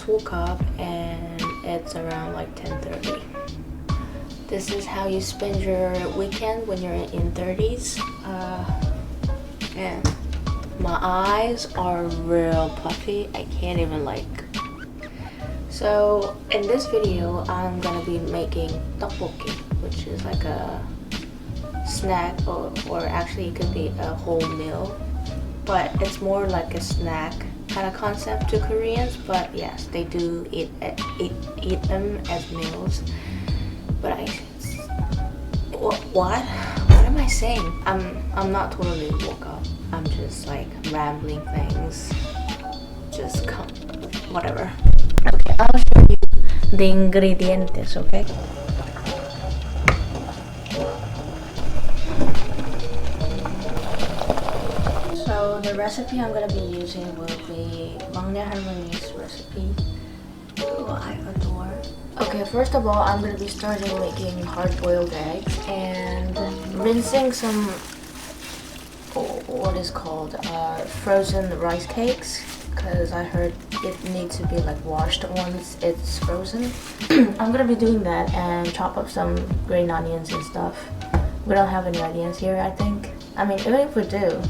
woke up and it's around like 10:30. This is how you spend your weekend when you're in 30s. And my eyes are real puffy. I can't even like. So in this video, I'm gonna be making tteokbokki, which is like a snack, or actually it could be a whole meal, but it's more like a snack kind of concept to Koreans. But yes, they do eat them as meals. But what am I saying? I'm not totally woke up. I'm just like rambling things. Just whatever. Okay, I'll show you the ingredients, okay? So the recipe I'm gonna be using will be 막내 할머니's recipe, who I adore. Okay, first of all, I'm gonna be starting making hard-boiled eggs and rinsing some what is called frozen rice cakes, because I heard it needs to be like washed once it's frozen. I'm gonna be doing that and chop up some green onions and stuff. We don't have any onions here, I think. I mean, even if we do,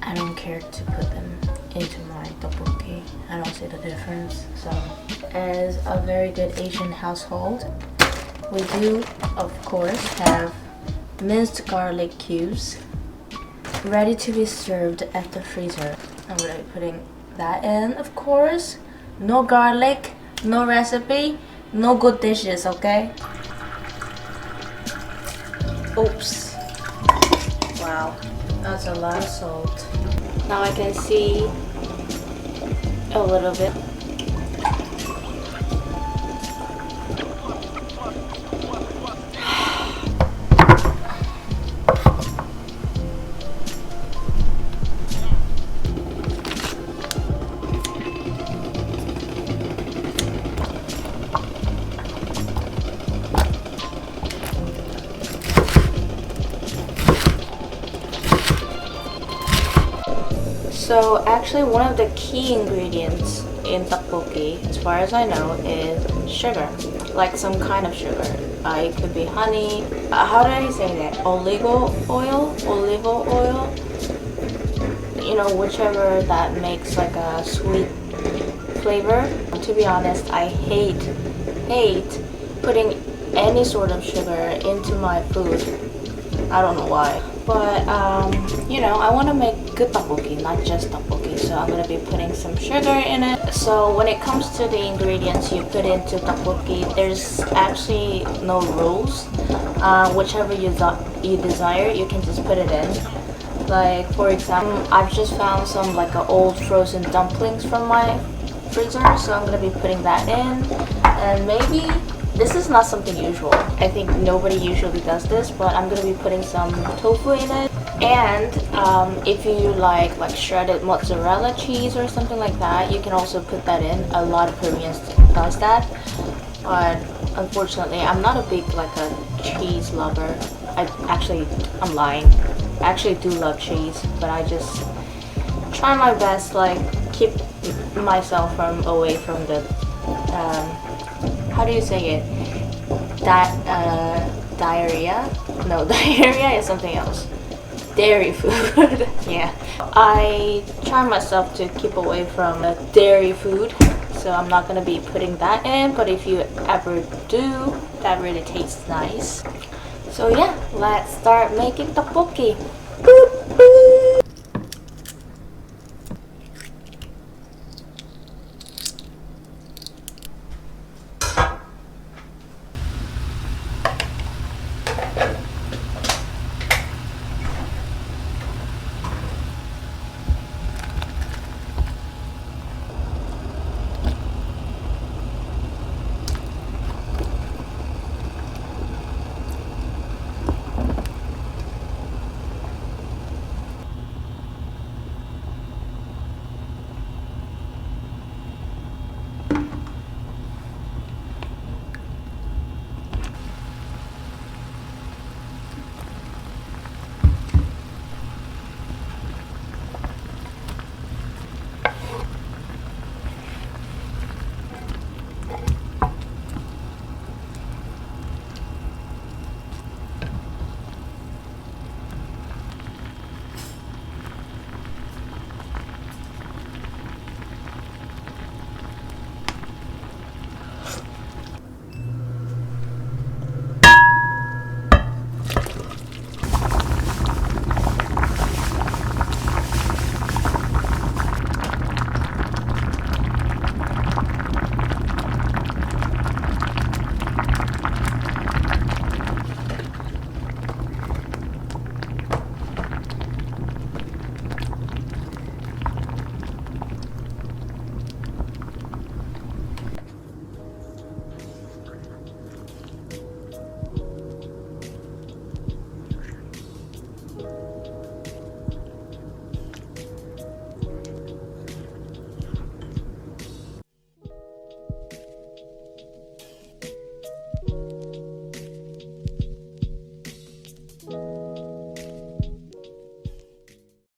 I don't care to put them into my tteokbokki. I don't see the difference. So, as a very good Asian household, we do, of course, have minced garlic cubes ready to be served at the freezer. I'm gonna be putting that in, of course. No garlic, no recipe, no good dishes, okay? Oops. Wow, that's a lot of salt. Now I can see a little bit. So actually one of the key ingredients in tteokbokki, as far as I know, is sugar. Like some kind of sugar. It could be honey. How did I say that? Olive oil? You know, whichever that makes like a sweet flavor. To be honest, I hate putting any sort of sugar into my food. I don't know why. But, you know, I want to make good tteokbokki, not just tteokbokki. So I'm going to be putting some sugar in it. So when it comes to the ingredients you put into tteokbokki, there's actually no rules. Whichever you desire, you can just put it in. Like, for example, I've just found some like old frozen dumplings from my freezer. So I'm going to be putting that in. And maybe... this is not something usual. I think nobody usually does this, but I'm gonna be putting some tofu in it. And if you like shredded mozzarella cheese or something like that, you can also put that in. A lot of Koreans does that, but unfortunately, I'm not a big like a cheese lover. I'm lying. I actually do love cheese, but I just try my best like keep myself away from the how do you say it? Diarrhea? No, diarrhea is something else. Dairy food. Yeah. I try myself to keep away from dairy food, so I'm not gonna be putting that in, but if you ever do, that really tastes nice. So yeah, let's start making tteokbokki.